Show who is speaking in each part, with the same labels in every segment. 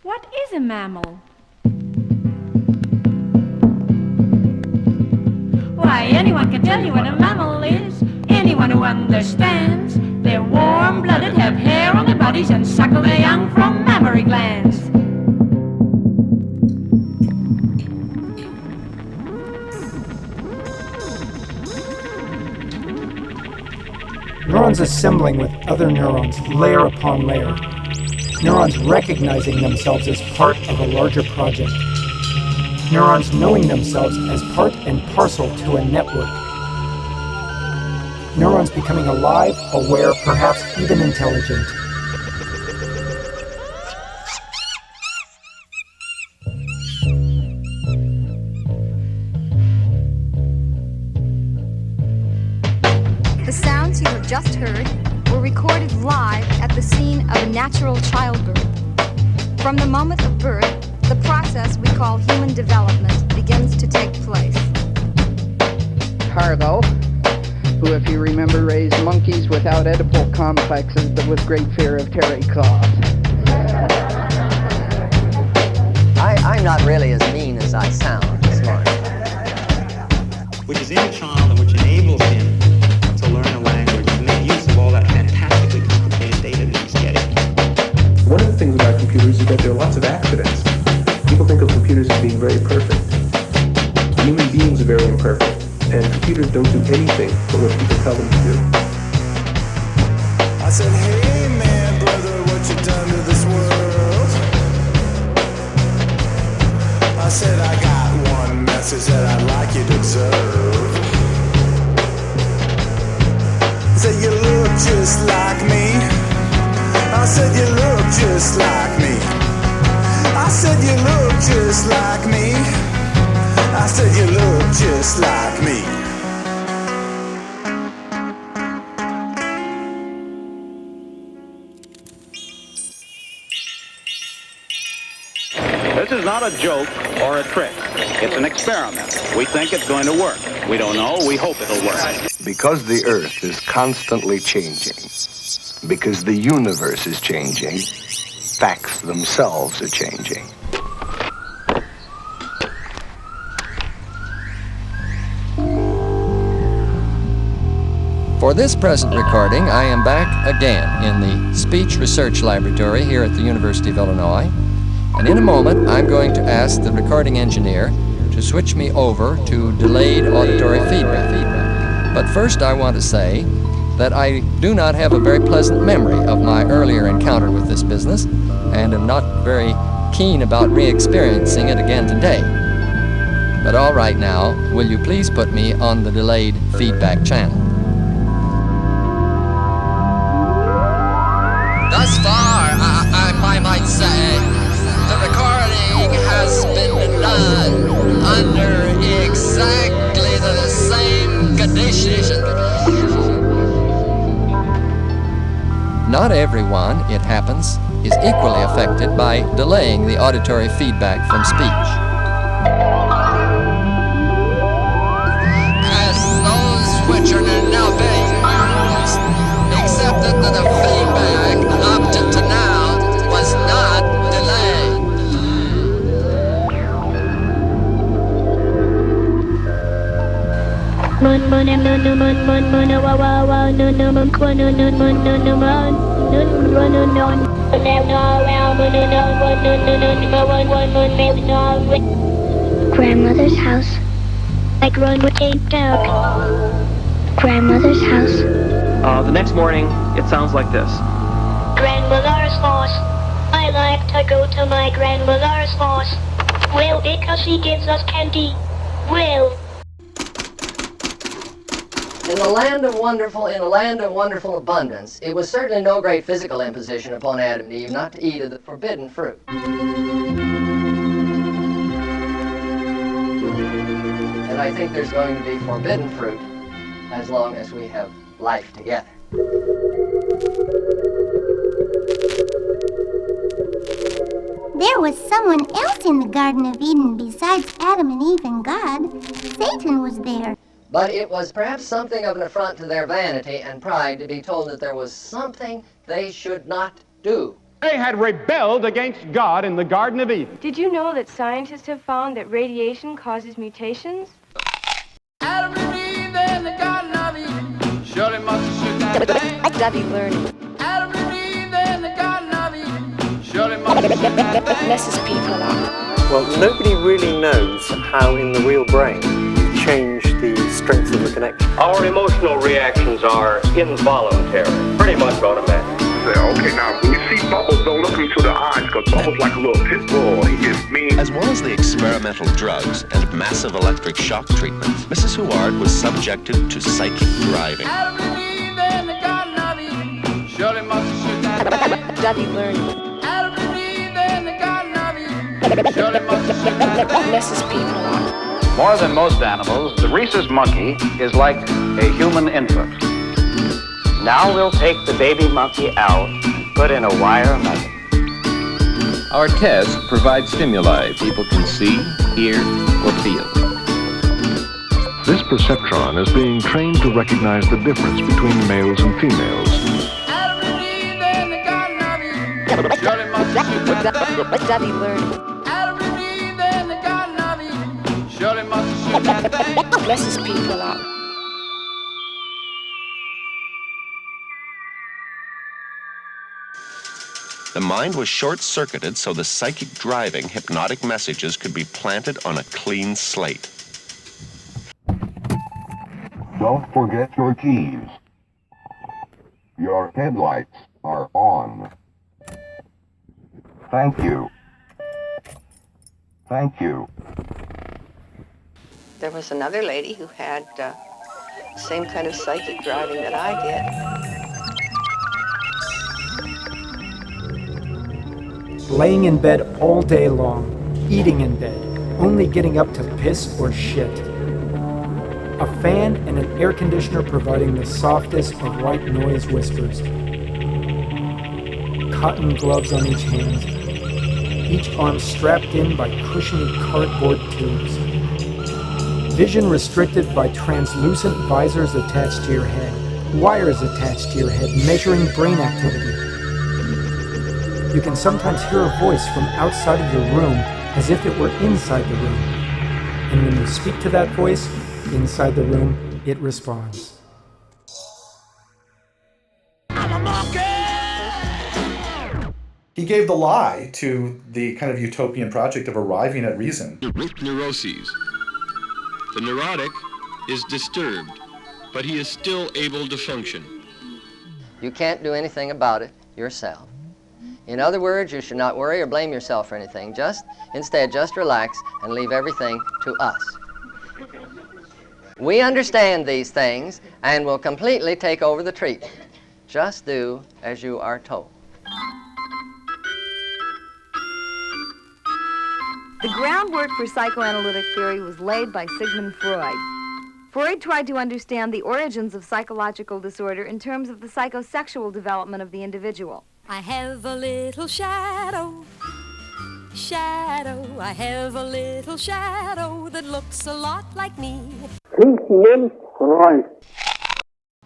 Speaker 1: What is a mammal? Why, anyone can tell you what a mammal is. Anyone who understands. They're warm-blooded, have hair on their bodies, and suckle their young from mammary glands.
Speaker 2: Neurons assembling with other neurons, layer upon layer. Neurons recognizing themselves as part of a larger project. Neurons knowing themselves as part and parcel to a network. Neurons becoming alive, aware, perhaps even intelligent.
Speaker 3: The sounds you have just heard were recorded live at the scene of a natural childbirth. From the moment of birth, the process we call human development begins to take place.
Speaker 4: Cargo, who, if you remember, raised monkeys without edible complexes but with great fear of terry cloth.
Speaker 5: I'm not really as mean as I sound, smart.
Speaker 6: Which is in a child and which enables him to learn a language, to make use of all that fantastically complicated data that he's getting.
Speaker 7: One of the things about computers is that there are lots of accidents. People think of computers as being very perfect. Human beings are very imperfect, and computers don't do anything but what people tell them to do.
Speaker 8: I said, hey man, brother, what you done to this world? I said, I got one message that I'd like you to observe. I said, you look just like me. I said, you look just like me. I said, you look just like me. I said, you look just like me.
Speaker 9: This is not a joke or a trick. It's an experiment. We think it's going to work. We don't know. We hope it'll work.
Speaker 10: Because the Earth is constantly changing, because the universe is changing, facts themselves are changing.
Speaker 11: For this present recording, I am back again in the Speech Research Laboratory here at the University of Illinois. And in a moment, I'm going to ask the recording engineer to switch me over to delayed auditory feedback. But first, I want to say that I do not have a very pleasant memory of my earlier encounter with this business, and am not very keen about re-experiencing it again today. But all right now, will you please put me on the delayed feedback channel? Thus far, I might say, the recording has been done under exactly the same conditions. Not everyone, it happens, is equally affected by delaying the auditory feedback from speech. As those which are now being used, accepted that the feedback up to now was not delayed.
Speaker 12: Grandmother's house. Like run with a dog. Grandmother's house.
Speaker 13: The next morning, it sounds like this.
Speaker 12: Grandmother's house. I like to go to my grandmother's house. Well, because she gives us candy. Well.
Speaker 5: In the land of wonderful abundance, it was certainly no great physical imposition upon Adam and Eve not to eat of the forbidden fruit. And I think there's going to be forbidden fruit as long as we have life together.
Speaker 14: There was someone else in the Garden of Eden besides Adam and Eve and God. Satan was there.
Speaker 5: But it was perhaps something of an affront to their vanity and pride to be told that there was something they should not do.
Speaker 15: They had rebelled against God in the Garden of Eden.
Speaker 16: Did you know that scientists have found that radiation causes mutations?
Speaker 17: Adam and Eve in the Garden of Eden. Surely must have shook that thing.
Speaker 3: Study learning.
Speaker 17: Adam and Eve in the Garden of Eden. Surely must have shook that thing.
Speaker 3: Messes people up.
Speaker 18: Well, nobody really knows how in the real brain you change the strength of the connection.
Speaker 19: Our emotional reactions are involuntary, pretty much automatic.
Speaker 20: Okay, now, when you see Bubbles, don't look into the eyes, because Bubbles like a little pit bull. He is mean.
Speaker 21: As well as the experimental drugs and massive electric shock treatments, Mrs. Huard was subjected to psychic driving.
Speaker 17: Adam and Eve in the Garden of Eden. Surely must have shook that thing.
Speaker 3: Study learning.
Speaker 17: Adam and Eve in the Garden of Eden. Surely must have shook that thing.
Speaker 3: Messes people up.
Speaker 9: More than most animals, the rhesus monkey is like a human infant.
Speaker 19: Now we'll take the baby monkey out and put in a wire muzzle.
Speaker 22: Our test provides stimuli people can see, hear, or feel.
Speaker 10: This perceptron is being trained to recognize the difference between males and females.
Speaker 17: Adam and Eve in the Garden of Eden. Surely must have shook that thing.
Speaker 3: Study learning.
Speaker 17: Adam and Eve in the Garden of Eden. Surely must have shook that thing.
Speaker 3: Messes people up.
Speaker 21: The mind was short-circuited so the psychic driving hypnotic messages could be planted on a clean slate.
Speaker 23: Don't forget your keys. Your headlights are on. Thank you. Thank you.
Speaker 24: There was another lady who had the same kind of psychic driving that I did.
Speaker 2: Laying in bed all day long, eating in bed, only getting up to piss or shit. A fan and an air conditioner providing the softest of white noise whispers. Cotton gloves on each hand, each arm strapped in by cushiony cardboard tubes. Vision restricted by translucent visors attached to your head, wires attached to your head measuring brain activity. You can sometimes hear a voice from outside of your room as if it were inside the room. And when you speak to that voice, inside the room, it responds.
Speaker 25: He gave the lie to the kind of utopian project of arriving at reason.
Speaker 26: Neuroses. The neurotic is disturbed, but he is still able to function.
Speaker 5: You can't do anything about it yourself. In other words, you should not worry or blame yourself for anything. Instead, just relax and leave everything to us. We understand these things and will completely take over the treatment. Just do as you are told.
Speaker 3: The groundwork for psychoanalytic theory was laid by Sigmund Freud. Freud tried to understand the origins of psychological disorder in terms of the psychosexual development of the individual.
Speaker 1: I have a little shadow, I have a little shadow that looks a lot like me.
Speaker 27: Right.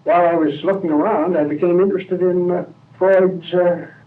Speaker 27: While I was looking around, I became interested in Freud's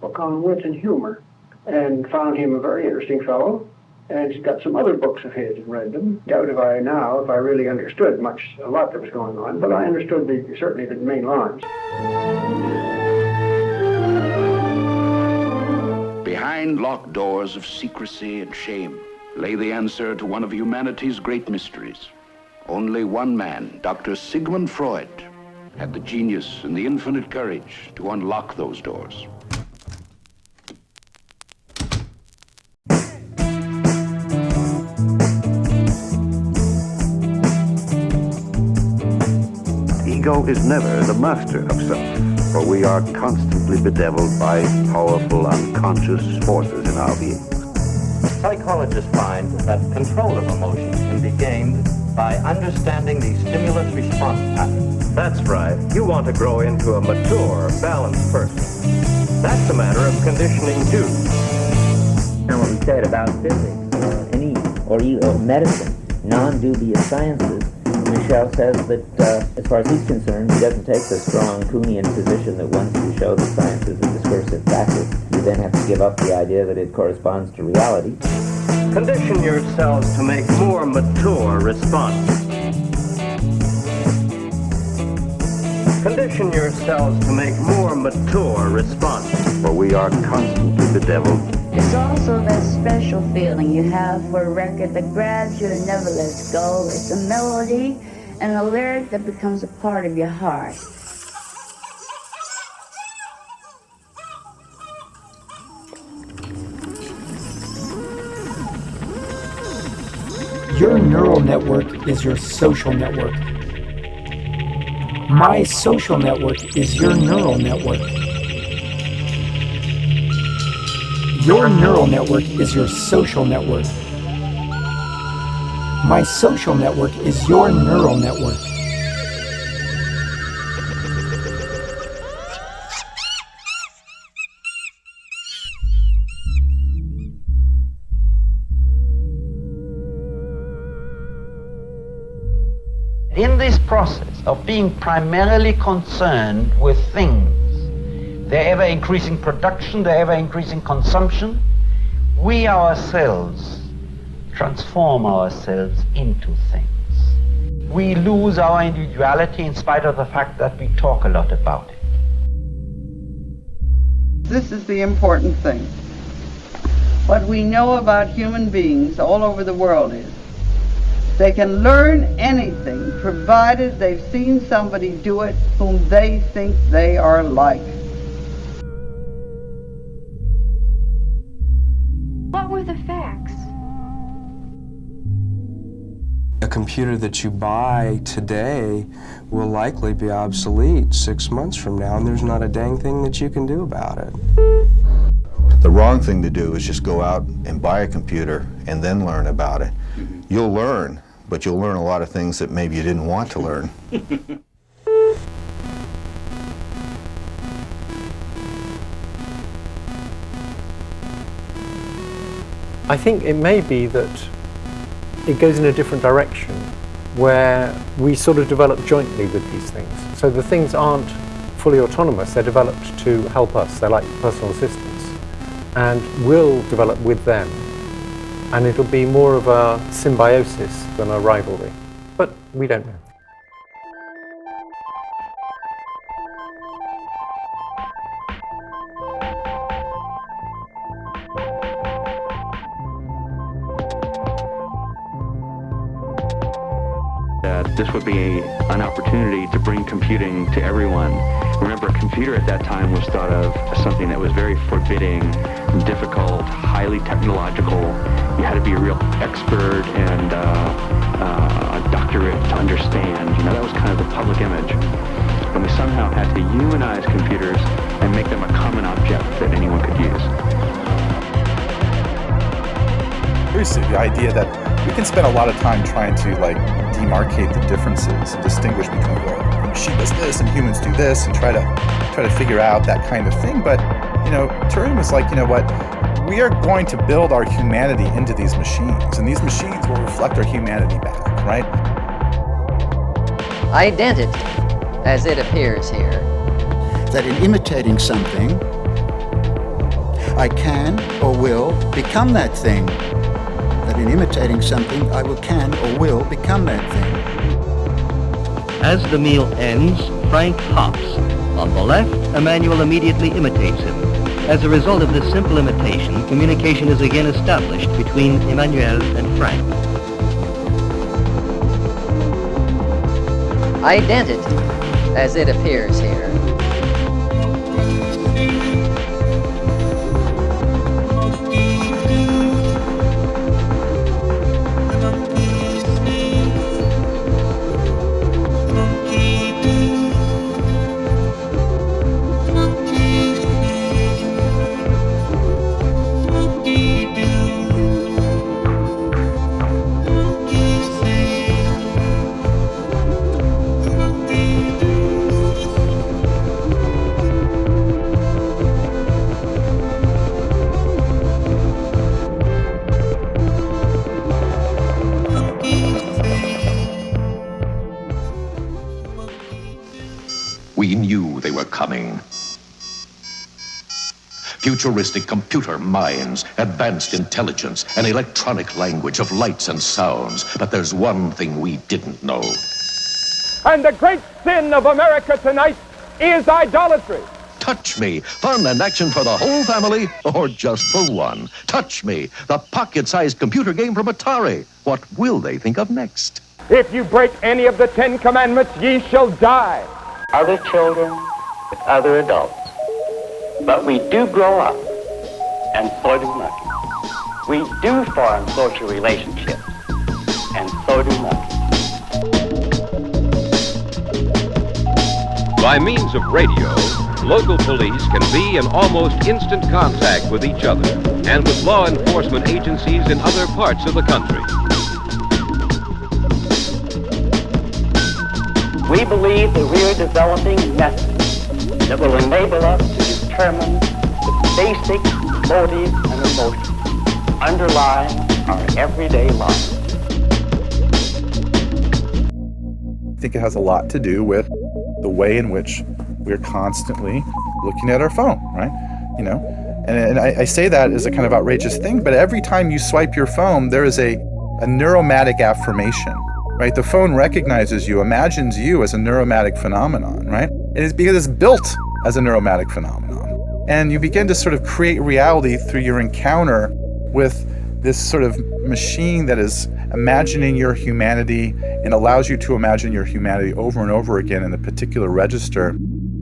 Speaker 27: book on wit and humor, and found him a very interesting fellow. And he's got some other books of his and read them. Doubt if I really understood a lot that was going on, but I understood certainly the main lines.
Speaker 28: Behind locked doors of secrecy and shame lay the answer to one of humanity's great mysteries. Only one man, Dr. Sigmund Freud, had the genius and the infinite courage to unlock those doors.
Speaker 23: Ego is never the master of self, for we are constantly bedeviled by powerful unconscious forces in our being.
Speaker 19: Psychologists find that control of emotion can be gained by understanding the stimulus-response pattern. That's right. You want to grow into a mature, balanced person. That's a matter of conditioning, too.
Speaker 29: And what we said about physics, or medicine, non-dubious sciences, Michel says that, as far as he's concerned, he doesn't take the strong Kuhnian position that wants to show that science is a discursive practice. He then have to give up the idea that it corresponds to reality.
Speaker 19: Condition yourselves to make more mature responses. Condition yourselves to make more mature responses.
Speaker 23: For we are constantly bedeviled.
Speaker 4: It's also that special feeling you have for a record that grabs you and never lets go. It's a melody and a lyric that becomes a part of your heart.
Speaker 2: Your neural network is your social network. My social network is your neural network. Your neural network is your social network. My social network is your neural network.
Speaker 6: In this process of being primarily concerned with things, their ever-increasing production, their ever-increasing consumption, we ourselves transform ourselves into things. We lose our individuality in spite of the fact that we talk a lot about it.
Speaker 7: This is the important thing. What we know about human beings all over the world is they can learn anything provided they've seen somebody do it whom they think they are like.
Speaker 16: What were the facts?
Speaker 8: A computer that you buy today will likely be obsolete 6 months from now, and there's not a dang thing that you can do about it.
Speaker 11: The wrong thing to do is just go out and buy a computer and then learn about it. You'll learn, but you'll learn a lot of things that maybe you didn't want to learn.
Speaker 18: I think it may be that it goes in a different direction where we sort of develop jointly with these things. So the things aren't fully autonomous, they're developed to help us. They're like personal assistants. And we'll develop with them. And it'll be more of a symbiosis than a rivalry. But we don't know.
Speaker 12: This would be an opportunity to bring computing to everyone. Remember, a computer at that time was thought of as something that was very forbidding, difficult, highly technological. You had to be a real expert and a doctorate to understand. You know, that was kind of the public image. And we somehow had to humanize computers and make them a common object that anyone could use.
Speaker 25: Seriously, the idea that we can spend a lot of time trying to demarcate the differences and distinguish between the machine does this and humans do this and try to figure out that kind of thing. But Turing was like, you know what? We are going to build our humanity into these machines, and these machines will reflect our humanity back, right?
Speaker 5: Identity, as it appears here.
Speaker 13: That in imitating something, I can or will become that thing. That in imitating something, I can or will become that thing.
Speaker 14: As the meal ends, Frank hops. On the left, Emmanuel immediately imitates him. As a result of this simple imitation, communication is again established between Emmanuel and Frank.
Speaker 5: Identity, as it appears here.
Speaker 21: We knew they were coming. Futuristic computer minds, advanced intelligence, an electronic language of lights and sounds. But there's one thing we didn't know.
Speaker 3: And the great sin of America tonight is idolatry.
Speaker 21: Touch Me, fun and action for the whole family, or just for one. Touch Me, the pocket-sized computer game from Atari. What will they think of next?
Speaker 3: If you break any of the 10 commandments, ye shall die.
Speaker 9: Other children with other adults. But we do grow up, and so do monkeys. We do form social relationships, and so do monkeys.
Speaker 10: By means of radio, local police can be in almost instant contact with each other and with law enforcement agencies in other parts of the country.
Speaker 9: We believe that we are developing methods that will enable us to determine the basic motives and emotions underlying our everyday lives.
Speaker 25: I think it has a lot to do with the way in which we're constantly looking at our phone, right? You know, and I say that as a kind of outrageous thing, but every time you swipe your phone, there is a neuromatic affirmation, right? The phone recognizes you, imagines you as a neuromatic phenomenon, right? And it's because it's built as a neuromatic phenomenon. And you begin to sort of create reality through your encounter with this sort of machine that is imagining your humanity and allows you to imagine your humanity over and over again in a particular register.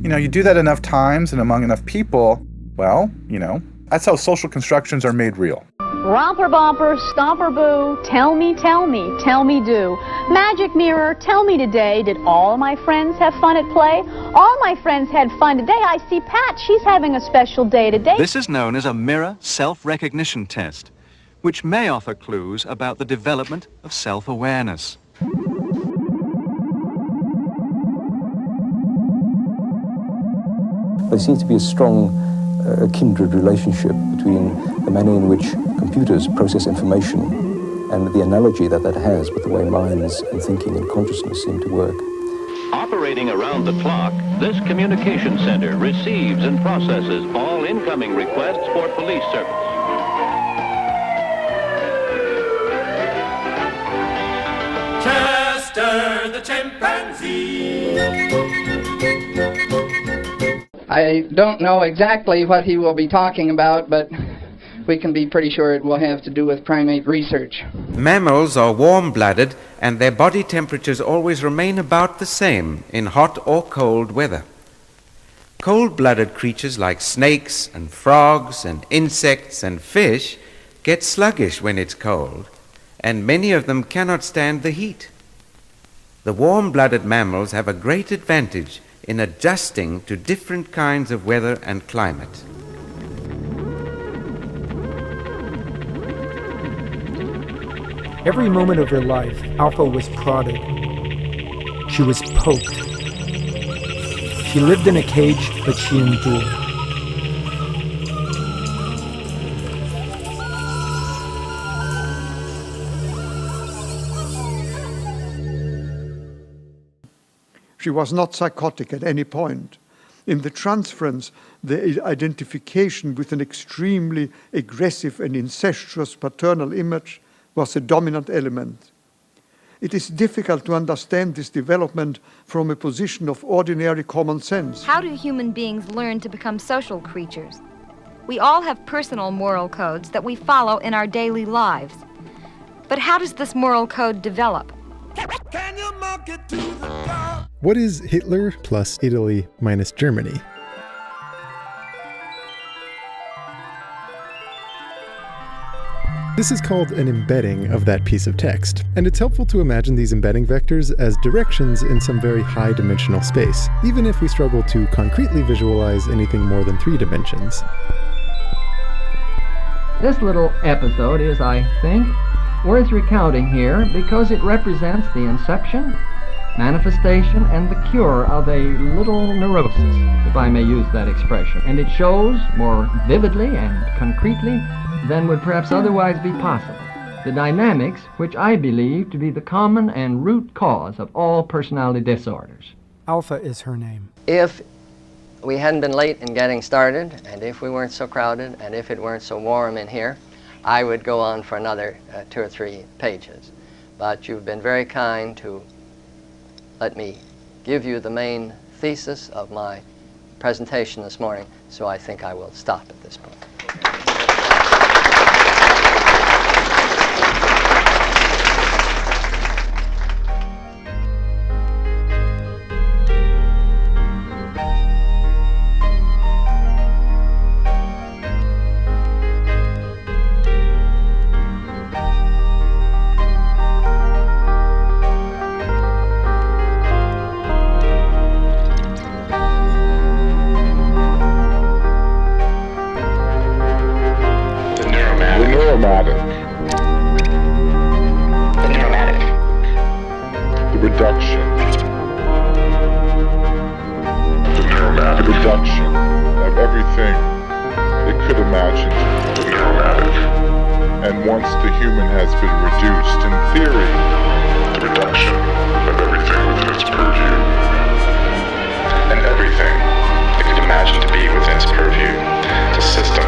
Speaker 25: You know, you do that enough times and among enough people, well, you know, that's how social constructions are made real.
Speaker 15: Romper, Bomper, Stomper, Boo, tell me, do. Magic Mirror, tell me today, did all my friends have fun at play? All my friends had fun today. I see Pat, she's having a special day today.
Speaker 17: This is known as a mirror self-recognition test, which may offer clues about the development of self-awareness.
Speaker 20: There seems to be a strong kindred relationship between the manner in which computers process information and the analogy that has with the way minds and thinking and consciousness seem to work.
Speaker 22: Operating around the clock, this communication center receives and processes all incoming requests for police service.
Speaker 24: Chester the chimpanzee.
Speaker 26: I don't know exactly what he will be talking about, but we can be pretty sure it will have to do with primate research.
Speaker 30: Mammals are warm-blooded, and their body temperatures always remain about the same in hot or cold weather. Cold-blooded creatures like snakes and frogs and insects and fish get sluggish when it's cold, and many of them cannot stand the heat. The warm-blooded mammals have a great advantage in adjusting to different kinds of weather and climate.
Speaker 2: Every moment of her life, Alpha was prodded. She was poked. She lived in a cage, but she endured.
Speaker 31: She was not psychotic at any point. In the transference, the identification with an extremely aggressive and incestuous paternal image was a dominant element. It is difficult to understand this development from a position of ordinary common sense.
Speaker 32: How do human beings learn to become social creatures? We all have personal moral codes that we follow in our daily lives. But how does this moral code develop?
Speaker 33: What is Hitler plus Italy minus Germany? This is called an embedding of that piece of text, and it's helpful to imagine these embedding vectors as directions in some very high-dimensional space, even if we struggle to concretely visualize anything more than 3 dimensions.
Speaker 34: This little episode is, I think, worth recounting here because it represents the inception, manifestation, and the cure of a little neurosis, if I may use that expression. And it shows more vividly and concretely than would perhaps otherwise be possible the dynamics which I believe to be the common and root cause of all personality disorders.
Speaker 2: Alpha is her name.
Speaker 5: If we hadn't been late in getting started, and if we weren't so crowded, and if it weren't so warm in here, I would go on for another 2 or 3 pages. But you've been very kind to let me give you the main thesis of my presentation this morning, so I think I will stop at this point.
Speaker 1: System